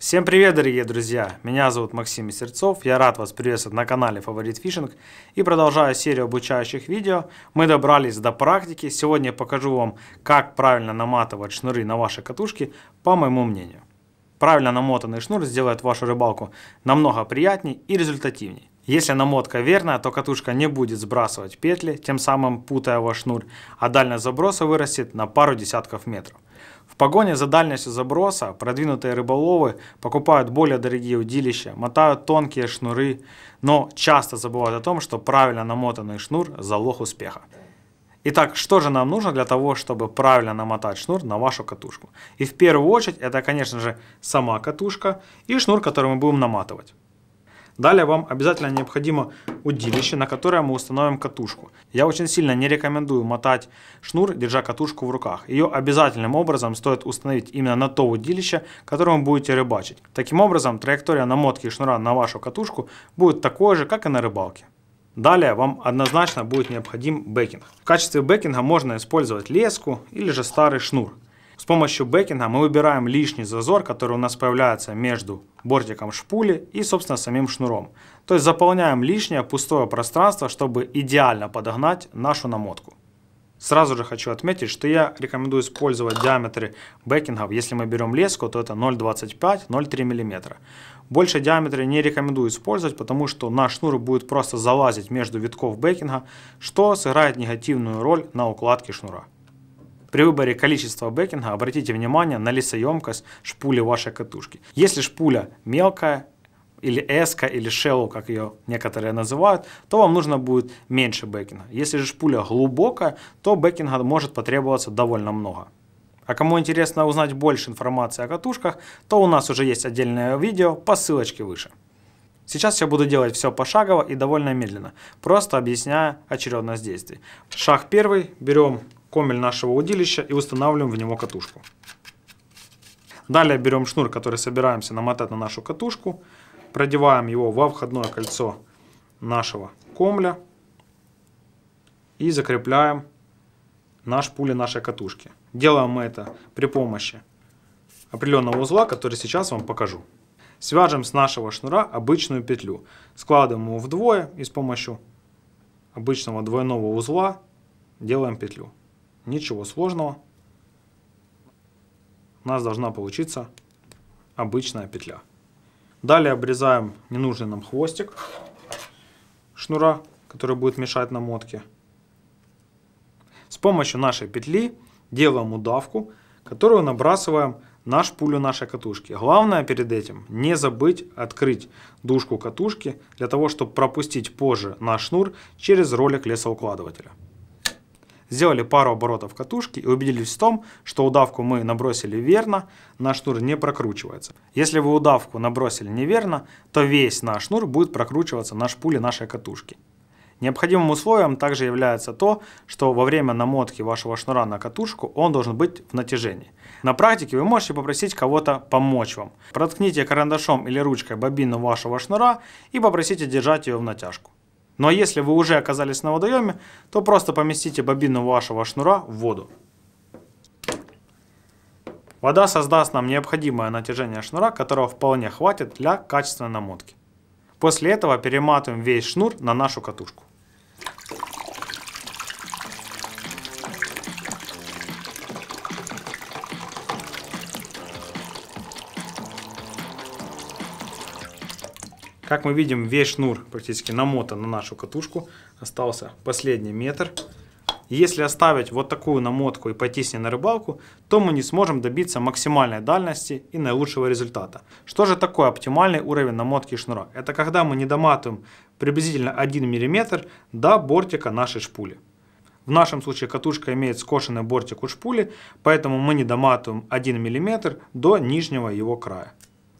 Всем привет, дорогие друзья! Меня зовут Максим Месерцов, я рад вас приветствовать на канале Favorite Fishing и продолжая серию обучающих видео, мы добрались до практики. Сегодня я покажу вам, как правильно наматывать шнуры на ваши катушки, по моему мнению. Правильно намотанный шнур сделает вашу рыбалку намного приятнее и результативнее. Если намотка верная, то катушка не будет сбрасывать петли, тем самым путая ваш шнур, а дальность заброса вырастет на пару десятков метров. В погоне за дальностью заброса продвинутые рыболовы покупают более дорогие удилища, мотают тонкие шнуры, но часто забывают о том, что правильно намотанный шнур – залог успеха. Итак, что же нам нужно для того, чтобы правильно намотать шнур на вашу катушку? И в первую очередь это, конечно же, сама катушка и шнур, который мы будем наматывать. Далее вам обязательно необходимо удилище, на которое мы установим катушку. Я очень сильно не рекомендую мотать шнур, держа катушку в руках. Ее обязательным образом стоит установить именно на то удилище, которым вы будете рыбачить. Таким образом, траектория намотки шнура на вашу катушку будет такой же, как и на рыбалке. Далее вам однозначно будет необходим бэкинг. В качестве бэкинга можно использовать леску или же старый шнур. С помощью бэкинга мы выбираем лишний зазор, который у нас появляется между бортиком шпули и, собственно, самим шнуром. То есть заполняем лишнее пустое пространство, чтобы идеально подогнать нашу намотку. Сразу же хочу отметить, что я рекомендую использовать диаметры бэкингов. Если мы берем леску, то это 0,25-0,3 мм. Больше диаметра не рекомендую использовать, потому что наш шнур будет просто залазить между витков бэкинга, что сыграет негативную роль на укладке шнура. При выборе количества бэкинга обратите внимание на лесоемкость шпули вашей катушки. Если шпуля мелкая, или эска, или шеллоу, как ее некоторые называют, то вам нужно будет меньше бэкинга. Если же шпуля глубокая, то бэкинга может потребоваться довольно много. А кому интересно узнать больше информации о катушках, то у нас уже есть отдельное видео по ссылочке выше. Сейчас я буду делать все пошагово и довольно медленно, просто объясняя очередность действий. Шаг первый. Берем комель нашего удилища и устанавливаем в него катушку. Далее берем шнур, который собираемся намотать на нашу катушку, продеваем его во входное кольцо нашего комля и закрепляем на шпуле нашей катушки. Делаем мы это при помощи определенного узла, который сейчас вам покажу. Свяжем с нашего шнура обычную петлю, складываем его вдвое и с помощью обычного двойного узла делаем петлю. Ничего сложного. У нас должна получиться обычная петля. Далее обрезаем ненужный нам хвостик шнура, который будет мешать намотке. С помощью нашей петли делаем удавку, которую набрасываем на шпулю нашей катушки. Главное перед этим не забыть открыть дужку катушки, для того, чтобы пропустить позже наш шнур через ролик лесоукладывателя. Сделали пару оборотов катушки и убедились в том, что удавку мы набросили верно, наш шнур не прокручивается. Если вы удавку набросили неверно, то весь наш шнур будет прокручиваться на шпуле нашей катушки. Необходимым условием также является то, что во время намотки вашего шнура на катушку он должен быть в натяжении. На практике вы можете попросить кого-то помочь вам. Проткните карандашом или ручкой бобину вашего шнура и попросите держать ее в натяжку. Но если вы уже оказались на водоеме, то просто поместите бобину вашего шнура в воду. Вода создаст нам необходимое натяжение шнура, которого вполне хватит для качественной намотки. После этого перематываем весь шнур на нашу катушку. Как мы видим, весь шнур практически намотан на нашу катушку. Остался последний метр. Если оставить вот такую намотку и пойти с ней на рыбалку, то мы не сможем добиться максимальной дальности и наилучшего результата. Что же такое оптимальный уровень намотки шнура? Это когда мы не доматываем приблизительно 1 мм до бортика нашей шпули. В нашем случае катушка имеет скошенный бортик у шпули, поэтому мы не доматываем 1 мм до нижнего его края.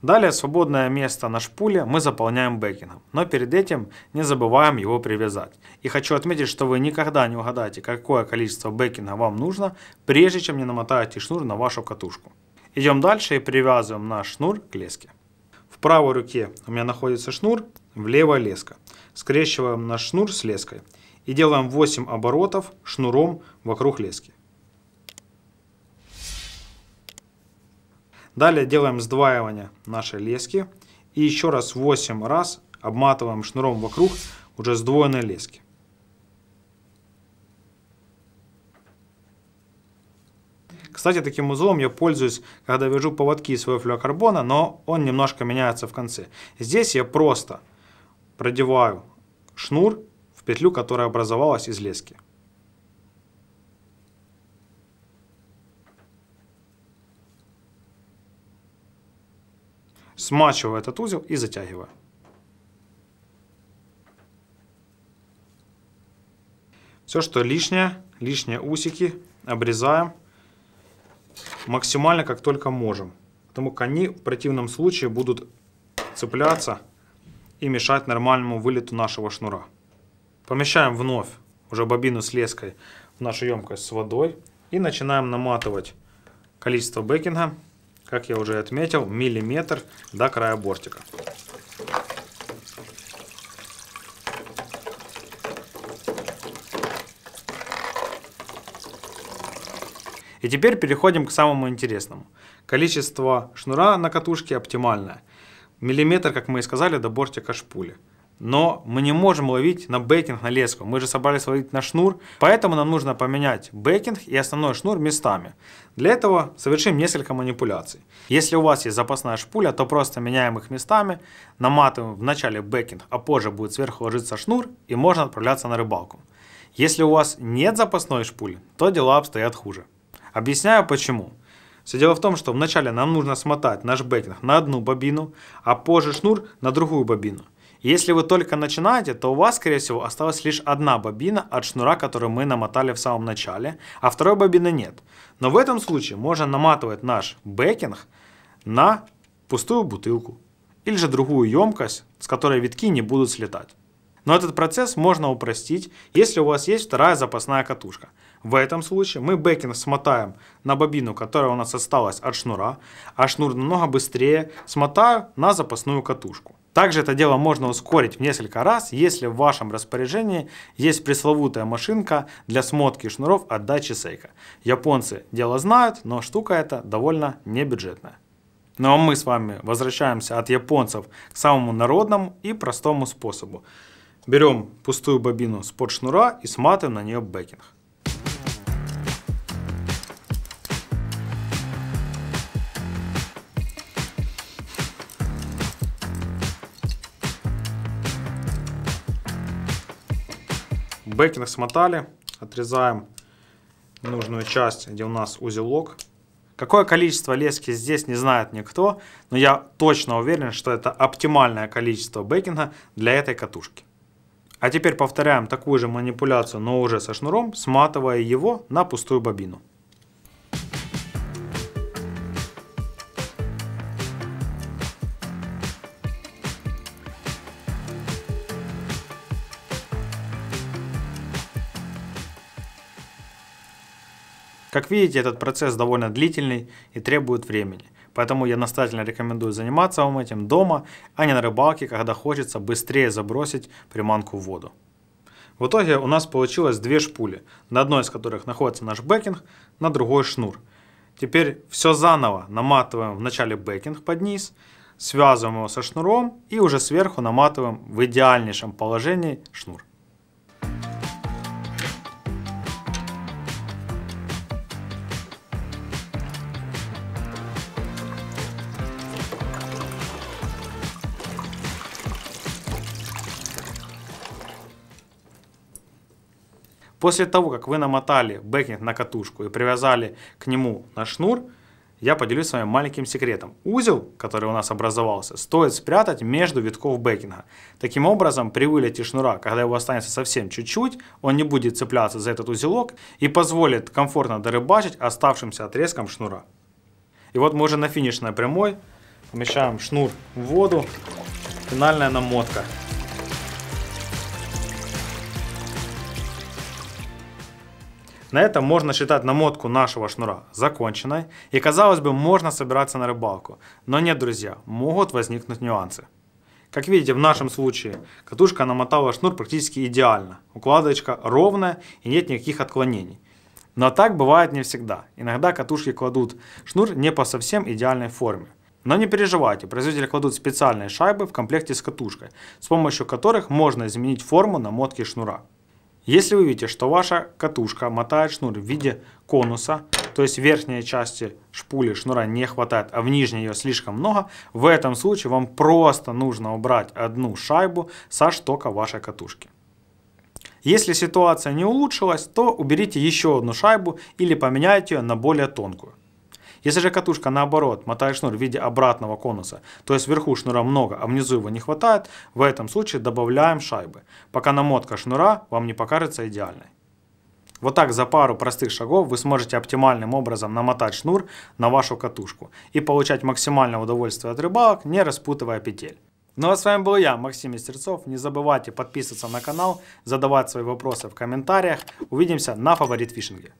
Далее свободное место на шпуле мы заполняем бэкингом, но перед этим не забываем его привязать. И хочу отметить, что вы никогда не угадаете, какое количество бэкинга вам нужно, прежде чем не намотаете шнур на вашу катушку. Идем дальше и привязываем наш шнур к леске. В правой руке у меня находится шнур, в левой леска. Скрещиваем наш шнур с леской и делаем 8 оборотов шнуром вокруг лески. Далее делаем сдваивание нашей лески и еще раз 8 раз обматываем шнуром вокруг уже сдвоенной лески. Кстати, таким узлом я пользуюсь, когда вяжу поводки из своего флюорокарбона, но он немножко меняется в конце. Здесь я просто продеваю шнур в петлю, которая образовалась из лески. Смачиваю этот узел и затягиваю. Все, что лишние усики обрезаем максимально, как только можем. Потому как они в противном случае будут цепляться и мешать нормальному вылету нашего шнура. Помещаем вновь уже бобину с леской в нашу емкость с водой и начинаем наматывать количество бэкинга, как я уже отметил, миллиметр до края бортика. И теперь переходим к самому интересному. Количество шнура на катушке оптимальное. Миллиметр, как мы и сказали, до бортика шпули. Но мы не можем ловить на бэкинг, на леску. Мы же собрались ловить на шнур. Поэтому нам нужно поменять бэкинг и основной шнур местами. Для этого совершим несколько манипуляций. Если у вас есть запасная шпуля, то просто меняем их местами. Наматываем в начале бэкинг, а позже будет сверху ложиться шнур. И можно отправляться на рыбалку. Если у вас нет запасной шпули, то дела обстоят хуже. Объясняю почему. Все дело в том, что вначале нам нужно смотать наш бэкинг на одну бобину, а позже шнур на другую бобину. Если вы только начинаете, то у вас, скорее всего, осталась лишь одна бобина от шнура, которую мы намотали в самом начале, а второй бобины нет. Но в этом случае можно наматывать наш бэкинг на пустую бутылку или же другую емкость, с которой витки не будут слетать. Но этот процесс можно упростить, если у вас есть вторая запасная катушка. В этом случае мы бэкинг смотаем на бобину, которая у нас осталась от шнура, а шнур намного быстрее смотаю на запасную катушку. Также это дело можно ускорить в несколько раз, если в вашем распоряжении есть пресловутая машинка для смотки шнуров от Дачи Seiko. Японцы дело знают, но штука эта довольно небюджетная. Ну а мы с вами возвращаемся от японцев к самому народному и простому способу. Берем пустую бобину с-под шнура и сматываем на нее бэкинг. Бэкинг смотали, отрезаем нужную часть, где у нас узелок. Какое количество лески здесь не знает никто, но я точно уверен, что это оптимальное количество бэкинга для этой катушки. А теперь повторяем такую же манипуляцию, но уже со шнуром, сматывая его на пустую бобину. Как видите, этот процесс довольно длительный и требует времени. Поэтому я настоятельно рекомендую заниматься вам этим дома, а не на рыбалке, когда хочется быстрее забросить приманку в воду. В итоге у нас получилось две шпули, на одной из которых находится наш бэкинг, на другой шнур. Теперь все заново наматываем в начале бэкинг под низ, связываем его со шнуром и уже сверху наматываем в идеальнейшем положении шнур. После того, как вы намотали бэкинг на катушку и привязали к нему наш шнур, я поделюсь с вами маленьким секретом. Узел, который у нас образовался, стоит спрятать между витков бэкинга. Таким образом, при вылете шнура, когда его останется совсем чуть-чуть, он не будет цепляться за этот узелок и позволит комфортно дорыбачить оставшимся отрезком шнура. И вот мы уже на финишной прямой. Помещаем шнур в воду. Финальная намотка. На этом можно считать намотку нашего шнура законченной. И казалось бы, можно собираться на рыбалку. Но нет, друзья, могут возникнуть нюансы. Как видите, в нашем случае катушка намотала шнур практически идеально. Укладочка ровная и нет никаких отклонений. Но так бывает не всегда. Иногда катушки кладут шнур не по совсем идеальной форме. Но не переживайте, производители кладут специальные шайбы в комплекте с катушкой, с помощью которых можно изменить форму намотки шнура. Если вы видите, что ваша катушка мотает шнур в виде конуса, то есть в верхней части шпули шнура не хватает, а в нижней ее слишком много, в этом случае вам просто нужно убрать одну шайбу со штока вашей катушки. Если ситуация не улучшилась, то уберите еще одну шайбу или поменяйте ее на более тонкую. Если же катушка наоборот мотает шнур в виде обратного конуса, то есть вверху шнура много, а внизу его не хватает, в этом случае добавляем шайбы, пока намотка шнура вам не покажется идеальной. Вот так за пару простых шагов вы сможете оптимальным образом намотать шнур на вашу катушку и получать максимальное удовольствие от рыбалок, не распутывая петель. Ну а с вами был я, Максим Местерцов. Не забывайте подписываться на канал, задавать свои вопросы в комментариях. Увидимся на Фаворит Фишинге.